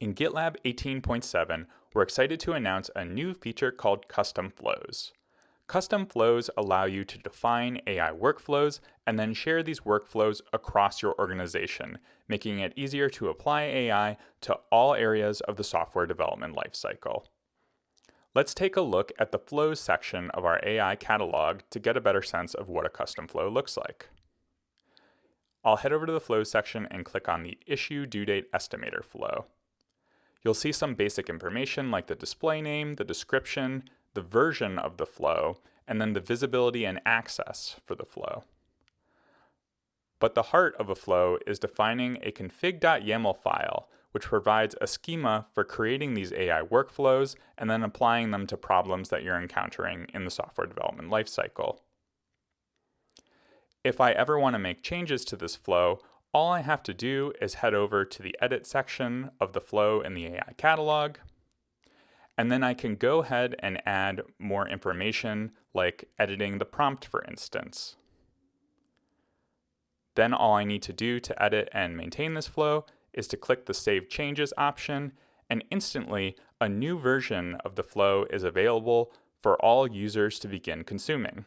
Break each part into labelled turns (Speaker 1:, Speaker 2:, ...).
Speaker 1: In GitLab 18.7, we're excited to announce a new feature called Custom Flows. Custom flows allow you to define AI workflows and then share these workflows across your organization, making it easier to apply AI to all areas of the software development lifecycle. Let's take a look at the flows section of our AI catalog to get a better sense of what a custom flow looks like. I'll head over to the flows section and click on the Issue Due Date Estimator flow. You'll see some basic information like the display name, the description, the version of the flow, and then the visibility and access for the flow. But the heart of a flow is defining a config.yaml file, which provides a schema for creating these AI workflows and then applying them to problems that you're encountering in the software development lifecycle. If I ever want to make changes to this flow, all I have to do is head over to the Edit section of the flow in the AI catalog, and then I can go ahead and add more information like editing the prompt, for instance. Then all I need to do to edit and maintain this flow is to click the Save Changes option, and instantly a new version of the flow is available for all users to begin consuming.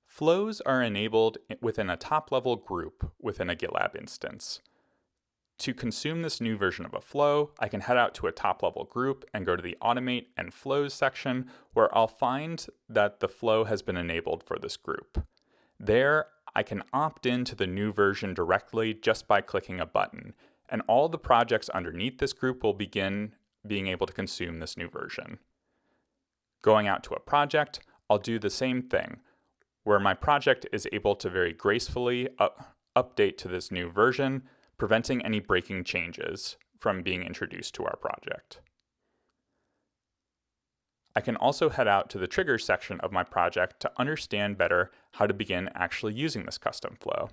Speaker 1: Flows are enabled within a top-level group within a GitLab instance. To consume this new version of a flow, I can head out to a top-level group and go to the Automate and Flows section, where I'll find that the flow has been enabled for this group. There, I can opt into the new version directly just by clicking a button, and all the projects underneath this group will begin being able to consume this new version. Going out to a project, I'll do the same thing, where my project is able to very gracefully update to this new version, preventing any breaking changes from being introduced to our project. I can also head out to the triggers section of my project to understand better how to begin actually using this custom flow.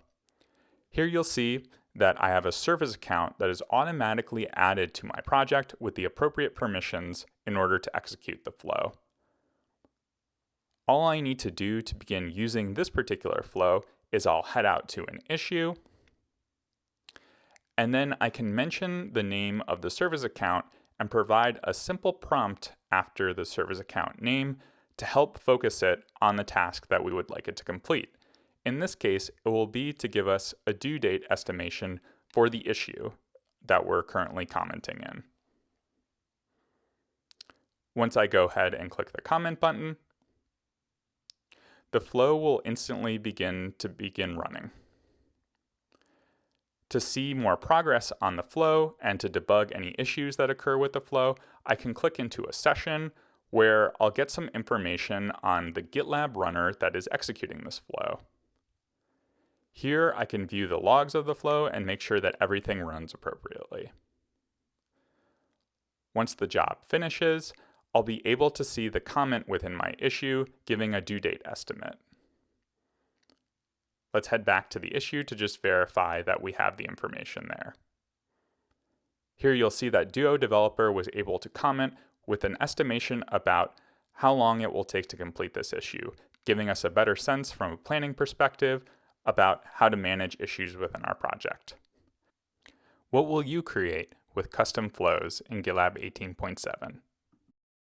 Speaker 1: Here you'll see that I have a service account that is automatically added to my project with the appropriate permissions in order to execute the flow. All I need to do to begin using this particular flow is I'll head out to an issue, and then I can mention the name of the service account and provide a simple prompt after the service account name to help focus it on the task that we would like it to complete. In this case, it will be to give us a due date estimation for the issue that we're currently commenting in. Once I go ahead and click the comment button, the flow will instantly begin running. To see more progress on the flow and to debug any issues that occur with the flow, I can click into a session where I'll get some information on the GitLab runner that is executing this flow. Here I can view the logs of the flow and make sure that everything runs appropriately. Once the job finishes, I'll be able to see the comment within my issue giving a due date estimate. Let's head back to the issue to just verify that we have the information there. Here you'll see that Duo developer was able to comment with an estimation about how long it will take to complete this issue, giving us a better sense from a planning perspective about how to manage issues within our project. What will you create with custom flows in GitLab 18.7?